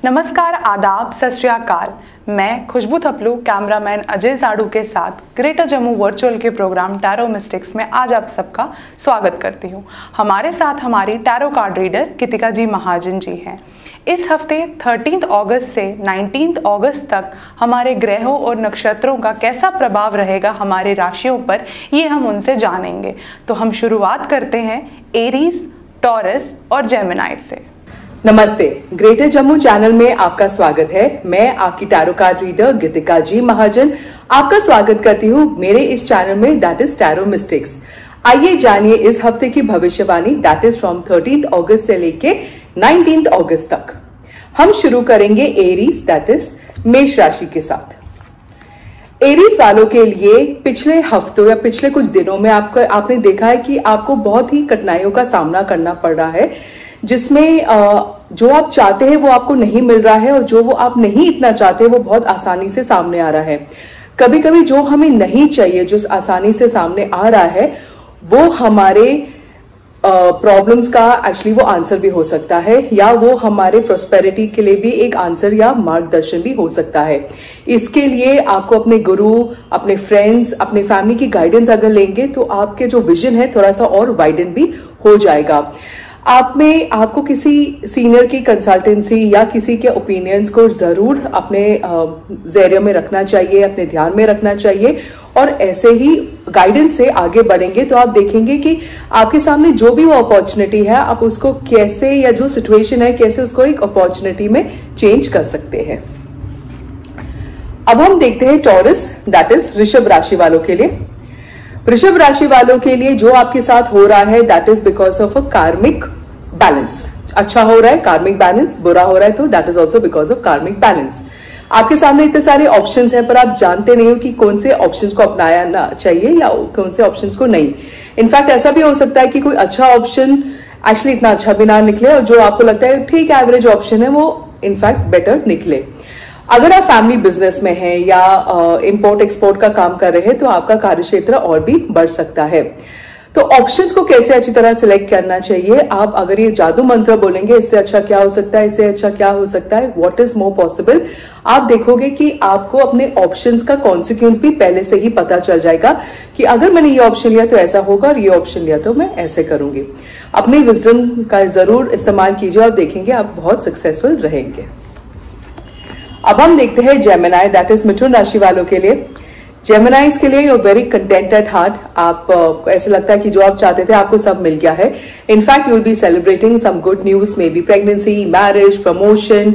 नमस्कार, आदाब, सत श्री अकाल। मैं खुशबू थपलू कैमरामैन अजय साड़ू के साथ ग्रेटर जम्मू वर्चुअल के प्रोग्राम टैरो मिस्टिक्स में आज आप सबका स्वागत करती हूँ। हमारे साथ हमारी tarot card reader Geetika ji Mahajan जी हैं। इस हफ्ते 13 अगस्त से 19 अगस्त तक हमारे ग्रहों और नक्षत्रों का कैसा प्रभाव रहेगा हमारे राशियों पर, ये हम उनसे जानेंगे। तो हम शुरुआत करते हैं एरीज, टॉरस और जेमिनी से। नमस्ते, ग्रेटर जम्मू चैनल में आपका स्वागत है। मैं आपकी tarot card reader Geetika ji महाजन आपका स्वागत करती हूँ मेरे इस चैनल में, दैट इज टैरो मिस्टिक्स। आइए जानिए इस हफ्ते की भविष्यवाणी, दैट इज फ्रॉम 13 अगस्त से लेके 19 अगस्त तक। हम शुरू करेंगे एरीज, दैट इज मेष राशि के साथ। एरीज वालों के लिए पिछले हफ्तों या पिछले कुछ दिनों में आपने देखा है कि आपको बहुत ही कठिनाइयों का सामना करना पड़ रहा है, जिसमें जो आप चाहते हैं वो आपको नहीं मिल रहा है और जो वो आप नहीं इतना चाहते वो बहुत आसानी से सामने आ रहा है। कभी कभी जो हमें नहीं चाहिए, जो आसानी से सामने आ रहा है, वो हमारे प्रॉब्लम्स का एक्चुअली वो आंसर भी हो सकता है, या वो हमारे प्रोस्पेरिटी के लिए भी एक आंसर या मार्गदर्शन भी हो सकता है। इसके लिए आपको अपने गुरु, अपने फ्रेंड्स, अपने फैमिली की गाइडेंस अगर लेंगे तो आपके जो विजन है थोड़ा सा और वाइडन भी हो जाएगा। आपको किसी सीनियर की कंसल्टेंसी या किसी के ओपिनियंस को जरूर अपने ज़रिए में रखना चाहिए, अपने ध्यान में रखना चाहिए, और ऐसे ही गाइडेंस से आगे बढ़ेंगे तो आप देखेंगे कि आपके सामने जो भी वो अपॉर्चुनिटी है, आप उसको कैसे, या जो सिचुएशन है कैसे उसको एक अपॉर्चुनिटी में चेंज कर सकते हैं। अब हम देखते हैं टॉरस, दैट इज वृषभ राशि वालों के लिए। वृषभ राशि वालों के लिए जो आपके साथ हो रहा है, that is because of a कार्मिक बैलेंस। अच्छा हो रहा है कार्मिक बैलेंस, बुरा हो रहा है तो that is also because of कार्मिक बैलेंस। आपके सामने इतने सारे ऑप्शंस हैं पर आप जानते नहीं हो कि कौन से ऑप्शंस को अपनाना चाहिए या कौन से ऑप्शंस को नहीं। इनफैक्ट ऐसा भी हो सकता है कि कोई अच्छा ऑप्शन एक्चुअली इतना अच्छा भी ना निकले, और जो आपको लगता है ठीक एवरेज ऑप्शन है वो इनफैक्ट बेटर निकले। अगर आप फैमिली बिजनेस में हैं या इंपोर्ट एक्सपोर्ट का काम कर रहे हैं तो आपका कार्यक्षेत्र और भी बढ़ सकता है। तो ऑप्शंस को कैसे अच्छी तरह सिलेक्ट करना चाहिए, आप अगर ये जादू मंत्र बोलेंगे इससे अच्छा क्या हो सकता है, इससे अच्छा क्या हो सकता है, व्हाट इज मोर पॉसिबल, आप देखोगे कि आपको अपने ऑप्शंस का कॉन्सिक्वेंस भी पहले से ही पता चल जाएगा कि अगर मैंने ये ऑप्शन लिया तो ऐसा होगा और ये ऑप्शन लिया तो मैं ऐसे करूंगी। अपनी विजडम का जरूर इस्तेमाल कीजिए और देखेंगे आप बहुत सक्सेसफुल रहेंगे। अब हम देखते हैं जेमिनी, दैट इज मिथुन राशि वालों के लिए। जेमिनाइज के लिए you are very content at heart. आप ऐसा लगता है कि जो आप चाहते थे आपको सब मिल गया है। In fact you will be celebrating some good news, maybe pregnancy, marriage, promotion,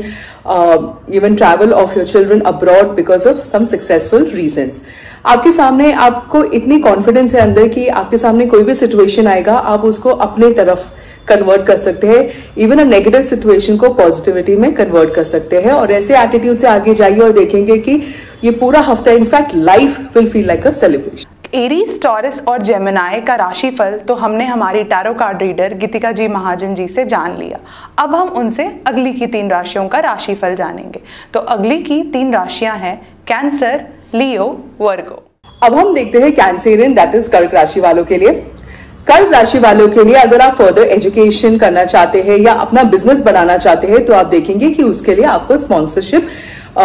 even travel of your children abroad because of some successful reasons. आपके सामने आपको इतनी कॉन्फिडेंस है अंदर कि आपके सामने कोई भी सिचुएशन आएगा आप उसको अपने तरफ कन्वर्ट कर सकते हैं। इवन अ नेगेटिव सिचुएशन को पॉजिटिविटी में कन्वर्ट कर सकते हैं, और ऐसे एटीट्यूड से आगे जाइए और देखेंगे कि ये पूरा हफ्ता in fact life will feel like a celebration. Aries, taurus और जेमिनी का राशिफल तो हमने हमारी tarot card reader Geetika ji Mahajan ji से जान लिया। अब हम उनसे अगली की 3 राशियों का राशिफल जानेंगे। तो अगली की 3 राशियां हैं कैंसर, लियो, वर्गो। अब हम देखते हैं कैंसेरियन, दैट इज कर्क राशि वालों के लिए। कर्क राशि वालों के लिए अगर आप फर्दर एजुकेशन करना चाहते हैं या अपना बिजनेस बढ़ाना चाहते हैं तो आप देखेंगे कि उसके लिए आपको स्पॉन्सरशिप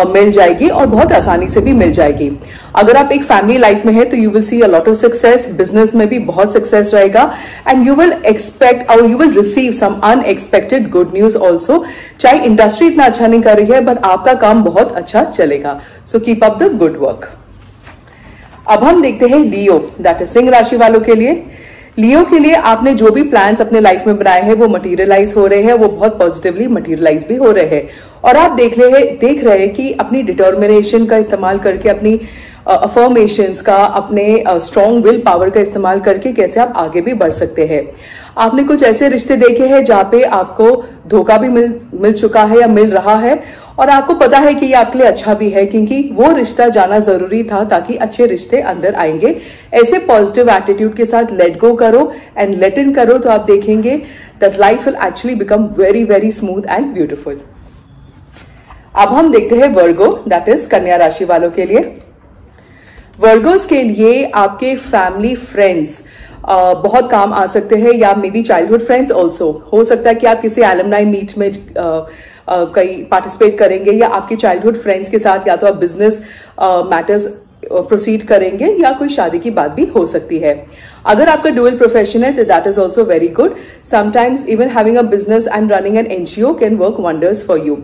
मिल जाएगी और बहुत आसानी से भी मिल जाएगी। अगर आप एक फैमिली लाइफ में है तो you will see a lot of success, business में भी बहुत सक्सेस रहेगा, एंड यू विल एक्सपेक्ट और you will receive some unexpected good news also. चाहे इंडस्ट्री इतना अच्छा नहीं कर रही है बट आपका काम बहुत अच्छा चलेगा, so keep up the good work. अब हम देखते हैं लियो, दैट इज सिंह राशि वालों के लिए। लियो के लिए आपने जो भी प्लान्स अपने लाइफ में बनाए हैं वो मटेरियलाइज हो रहे हैं, वो बहुत पॉजिटिवली मटेरियलाइज भी हो रहे हैं, और आप देख रहे हैं कि अपनी डिटर्मिनेशन का इस्तेमाल करके, अपनी अफर्मेशंस का, अपने स्ट्रॉन्ग विल पावर का इस्तेमाल करके कैसे आप आगे भी बढ़ सकते हैं। आपने कुछ ऐसे रिश्ते देखे हैं जहां पे आपको धोखा भी मिल चुका है या मिल रहा है, और आपको पता है कि ये आपके लिए अच्छा भी है क्योंकि वो रिश्ता जाना जरूरी था ताकि अच्छे रिश्ते अंदर आएंगे। ऐसे पॉजिटिव एटीट्यूड के साथ लेट गो करो एंड लेट इन करो तो आप देखेंगे that life will actually become very very smooth and beautiful. अब हम देखते हैं वर्गो, दैट इज कन्या राशि वालों के लिए। वर्गोस के लिए आपके फैमिली फ्रेंड्स बहुत काम आ सकते हैं, या may be childhood friends also. हो सकता है कि आप किसी एलुमनाई मीट में कहीं पार्टिसिपेट करेंगे, या आपके चाइल्डहुड फ्रेंड्स के साथ या तो आप बिजनेस मैटर्स प्रोसीड करेंगे, या कोई शादी की बात भी हो सकती है। अगर आपका डुअल प्रोफेशन है तो that is also very good. Sometimes even having a business and running an NGO can work wonders for you.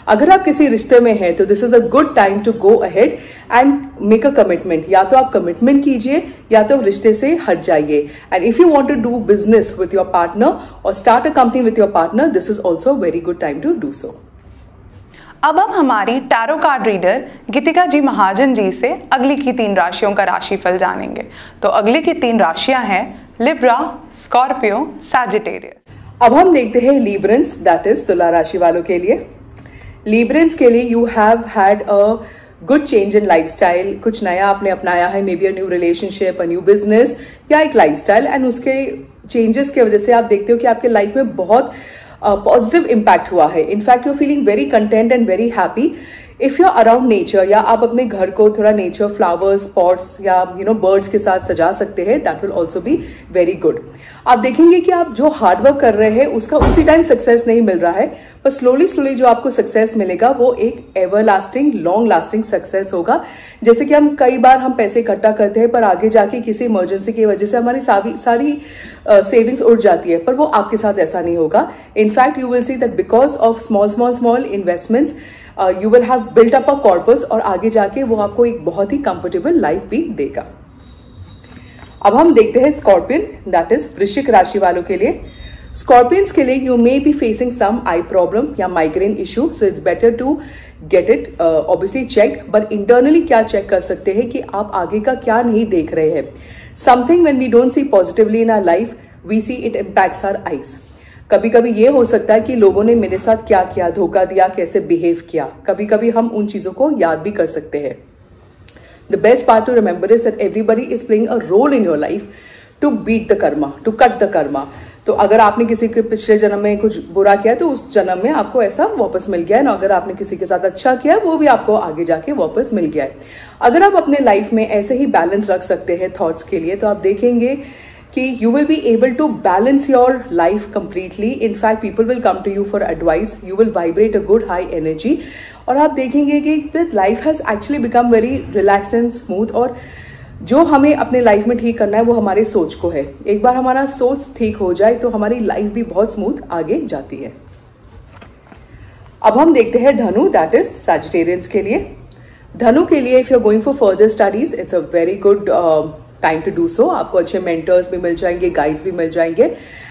अगर आप किसी रिश्ते में हैं तो this is a good time to go ahead and make a commitment. या तो आप कमिटमेंट कीजिए या तो रिश्ते से हट जाइए। And if you want to do business with your partner और start a company with your partner, this is also very good time to do so. अब हम हमारी tarot card reader Geetika ji Mahajan ji से अगली की 3 राशियों का राशिफल जानेंगे। तो अगली की 3 राशियां हैं लिब्रा, स्कॉर्पियो, सैजिटेरियस। अब हम देखते हैं लीब्रेंस, दैट इज तुला राशि वालों के लिए। लीब्रेंस के लिए you have had a good change in lifestyle. कुछ नया आपने अपनाया है, may be a new relationship, a new business या एक लाइफस्टाइल, एंड उसके चेंजेस की वजह से आप देखते हो कि आपके लाइफ में बहुत पॉजिटिव इम्पैक्ट हुआ है। In fact you feeling very content and very happy if you are around nature, या आप अपने घर को थोड़ा नेचर, फ्लावर्स, पॉट्स या बर्ड्स के साथ सजा सकते हैं। That will also be very good. आप देखेंगे कि आप जो हार्डवर्क कर रहे हैं उसका उसी टाइम सक्सेस नहीं मिल रहा है, पर स्लोली स्लोली जो आपको सक्सेस मिलेगा वो एक ever lasting, long lasting success होगा। जैसे कि हम कई बार हम पैसे इकट्ठा करते हैं पर आगे जाके किसी इमरजेंसी की वजह से हमारी सारी सेविंग्स उड़ जाती है, पर वो आपके साथ ऐसा नहीं होगा। In fact you will see that because of small investments you will have built up a corpus, और आगे जाके वो आपको एक बहुत ही कंफर्टेबल लाइफ भी देगा। अब हम देखते हैं स्कॉर्पियन, दैट इज वृश्चिक राशि वालों के लिए। स्कॉर्पियंस के लिए you may be facing some eye problem या migraine issue, so it's better to get it obviously check. But internally क्या चेक कर सकते हैं कि आप आगे का क्या नहीं देख रहे हैं। Something when we don't see positively in our life, we see it impacts our eyes. कभी कभी ये हो सकता है कि लोगों ने मेरे साथ क्या किया, धोखा दिया, कैसे बिहेव किया। कभी कभी हम उन चीजों को याद भी कर सकते हैं। The best part to remember is that everybody is playing a role in your life to beat the karma, to cut the karma. तो अगर आपने किसी के पिछले जन्म में कुछ बुरा किया तो उस जन्म में आपको ऐसा वापस मिल गया है ना, अगर आपने किसी के साथ अच्छा किया वो भी आपको आगे जाके वापस मिल गया है। अगर आप अपने लाइफ में ऐसे ही बैलेंस रख सकते हैं थॉट्स के लिए, तो आप देखेंगे कि you will be able to balance your life completely. In fact, people will come to you for advice. You will vibrate a good high energy. और आप देखेंगे कि life has actually become very relaxed and smooth. और जो हमें अपने life में ठीक करना है वो हमारे सोच को है। एक बार हमारा सोच ठीक हो जाए तो हमारी लाइफ भी बहुत स्मूथ आगे जाती है। अब हम देखते हैं धनु, दैट इज सैजिटेरियंस के लिए। धनु के लिए if you are going for further studies, it's a very good time to do so. आपको अच्छे मेंटर्स भी मिल जाएंगे, गाइड्स भी मिल जाएंगे,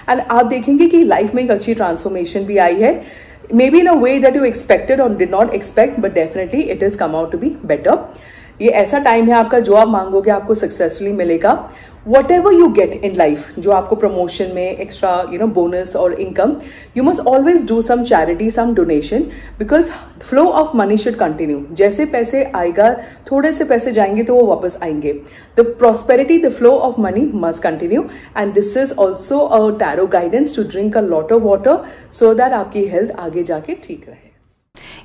एंड आप देखेंगे कि लाइफ में एक अच्छी ट्रांसफॉर्मेशन भी आई है। May be in a way that you expected और did not expect, but definitely it is come out to be better. ये ऐसा टाइम है आपका जो आप मांगोगे आपको सक्सेसफुली मिलेगा। Whatever you get in life, जो आपको प्रमोशन में एक्स्ट्रा बोनस और income, you must always do some charity, some donation, because flow of money should continue. जैसे पैसे आएगा, थोड़े से पैसे जाएंगे तो वो वापस आएंगे। The prosperity, the flow of money must continue, and this is also a tarot guidance to drink a lot of water so that आपकी हेल्थ आगे जाके ठीक रहे।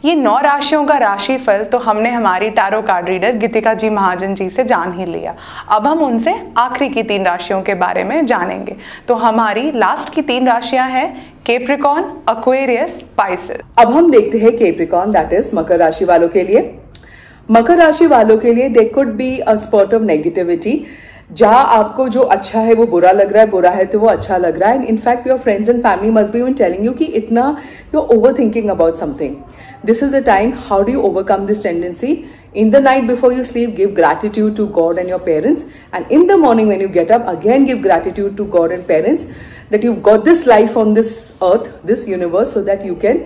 ये 9 राशियों का राशिफल तो हमने हमारी tarot card reader Geetika ji Mahajan ji से जान ही लिया। अब हम उनसे आखिरी की 3 राशियों के बारे में जानेंगे। तो हमारी लास्ट की 3 राशियां हैं कैप्रिकॉर्न, एक्वेरियस, पाइसेस। अब हम देखते हैं कैप्रिकॉर्न, दैट इज मकर राशि वालों के लिए। मकर राशि वालों के लिए there could be a spurt of negativity, जहां आपको जो अच्छा है वो बुरा लग रहा है, बुरा है तो वो अच्छा लग रहा है। In fact your friends and family must be even telling you कि इतना you are overthinking about something. This is the time. How do you overcome this tendency? In the night before you sleep, give gratitude to God and your parents. And in the morning when you get up, again give gratitude to God and parents that you've got this life on this earth, this universe, so that you can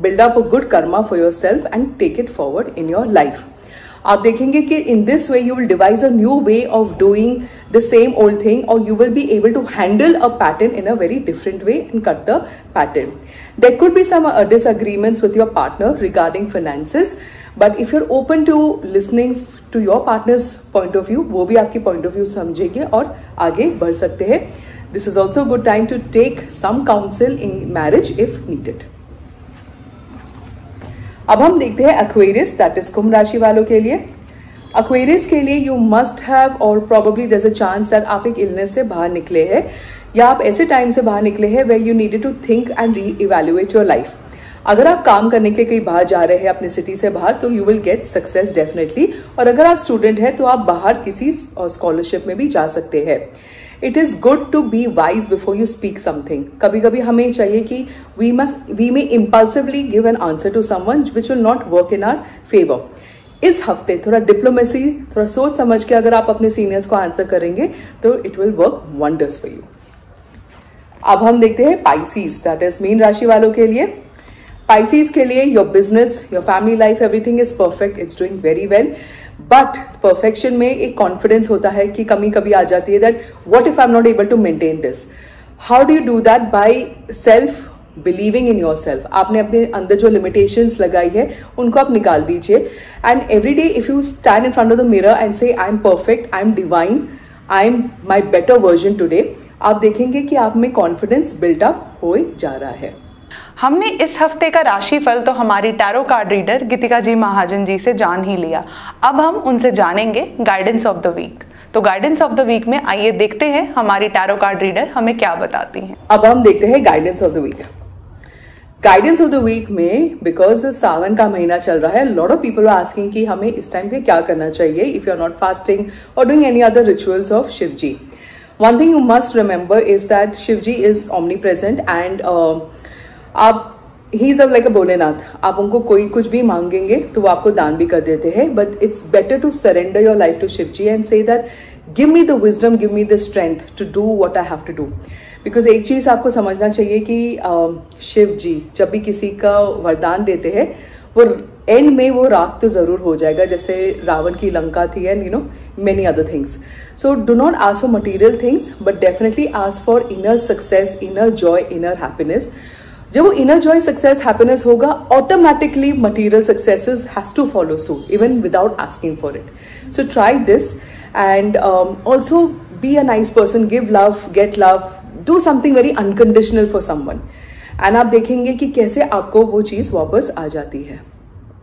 build up a good karma for yourself and take it forward in your life. आप देखेंगे कि in this way you will devise a new way of doing the same old thing, or you will be able to handle a pattern in a very different way and cut the pattern. There could be some disagreements with your partner regarding finances, but if you're open to listening to your partner's point of view, वो भी आपकी point of view समझेंगे और आगे बढ़ सकते हैं। This is also a good time to take some counsel in marriage if needed. अब हम देखते हैं एक्वेरियस, दैट इज कुंभ राशि वालों के लिए। एक्वेरियस के लिए यू मस्ट हैव और probably there is a chance that आप एक इलनेस से बाहर निकले हैं, या आप ऐसे टाइम से बाहर निकले हैं where you needed to think and reevaluate your life. अगर आप काम करने के कहीं बाहर जा रहे हैं अपने सिटी से बाहर, तो you will get success definitely. और अगर आप स्टूडेंट हैं तो आप बाहर किसी स्कॉलरशिप में भी जा सकते हैं। It is good to be wise before you speak something. कभी कभी हमें चाहिए कि we may impulsively give an answer to someone which will not work in our favour. इस हफ्ते थोड़ा डिप्लोमेसी, थोड़ा सोच समझ के अगर आप अपने सीनियर्स को आंसर करेंगे तो it will work wonders for you. अब हम देखते हैं पाइसीज, दैट इज मीन राशि वालों के लिए। पाइसीज के लिए your business, your family life, everything is perfect, it's doing very well. But perfection में एक कॉन्फिडेंस होता है कि कमी कभी आ जाती है, that what if I am not able to maintain this. How do you do that? By self believing in yourself. आपने अपने अंदर जो लिमिटेशंस लगाई है उनको आप निकाल दीजिए। And every day if you stand in front of the mirror and say I am perfect, I am divine, I am my better version today, आप देखेंगे कि आप में कॉन्फिडेंस बिल्डअप हो जा रहा है। हमने इस हफ्ते का राशिफल तो हमारी tarot card reader Geetika ji Mahajan ji से जान ही लिया। अब हम उनसे जानेंगे गाइडेंस ऑफ द वीक। तो गाइडेंस ऑफ द वीक में आइए देखते हैं हमारी टैरो कार्ड रीडर हमें क्या बताती हैं। अब हम देखते हैं guidance of the week. Guidance of the week में, बिकॉज सावन का महीना चल रहा है, lot of people are asking कि हमें इस टाइम पे क्या करना चाहिए if you are not fasting और doing any other rituals of Shiv ji. One thing you must remember is that Shiv ji is omnipresent and आप ही इज लाइक अ भोलेनाथ। आप उनको कोई कुछ भी मांगेंगे तो वो आपको दान भी कर देते हैं। But it's better to surrender your life to Shiva ji and say that give me the wisdom, give me the strength to do what I have to do. Because एक चीज आपको समझना चाहिए कि शिव जी जब भी किसी का वरदान देते हैं वो एंड में वो राख तो जरूर हो जाएगा, जैसे रावण की लंका थी and you know many other things. So do not ask for material things but definitely ask for inner success, inner joy, inner happiness. जब वो इनर जॉय, सक्सेस, हैप्पीनेस होगा, automatically material successes has to follow suit even without asking for it. So try this and also be a nice person, give love, get love, do something very unconditional for someone and आप देखेंगे कि कैसे आपको वो चीज वापस आ जाती है।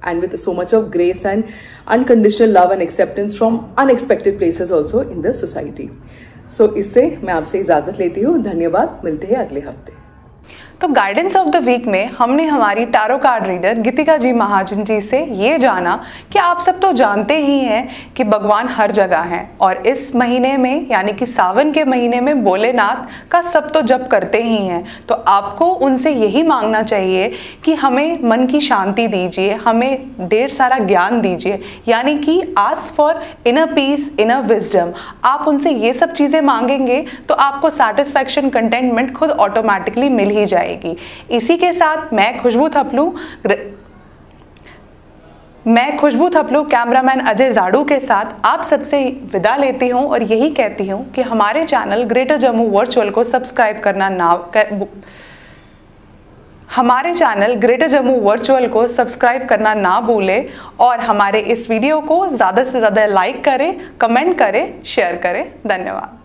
And with so much of grace and unconditional love and acceptance from unexpected places also in the society. So इससे मैं आपसे इजाजत लेती हूँ। धन्यवाद, मिलते हैं अगले हफ्ते। तो गाइडेंस ऑफ द वीक में हमने हमारी tarot card reader Geetika ji Mahajan ji से ये जाना कि आप सब तो जानते ही हैं कि भगवान हर जगह हैं और इस महीने में यानी कि सावन के महीने में भोलेनाथ का सब तो जप करते ही हैं। तो आपको उनसे यही मांगना चाहिए कि हमें मन की शांति दीजिए, हमें ढेर सारा ज्ञान दीजिए, यानी कि ask for inner peace, inner wisdom. आप उनसे ये सब चीज़ें मांगेंगे तो आपको सेटिस्फैक्शन, कंटेंटमेंट खुद ऑटोमेटिकली मिल ही जाएगी। इसी के साथ मैं खुशबू थपलू कैमरामैन अजय जाड़ू के साथ आप सबसे विदा लेती हूं और यही कहती हूं कि हमारे चैनल ग्रेटर जम्मू वर्चुअल को सब्सक्राइब करना ना भूलें और हमारे इस वीडियो को ज़्यादा से ज़्यादा लाइक करें, कमेंट करें, शेयर करें। धन्यवाद।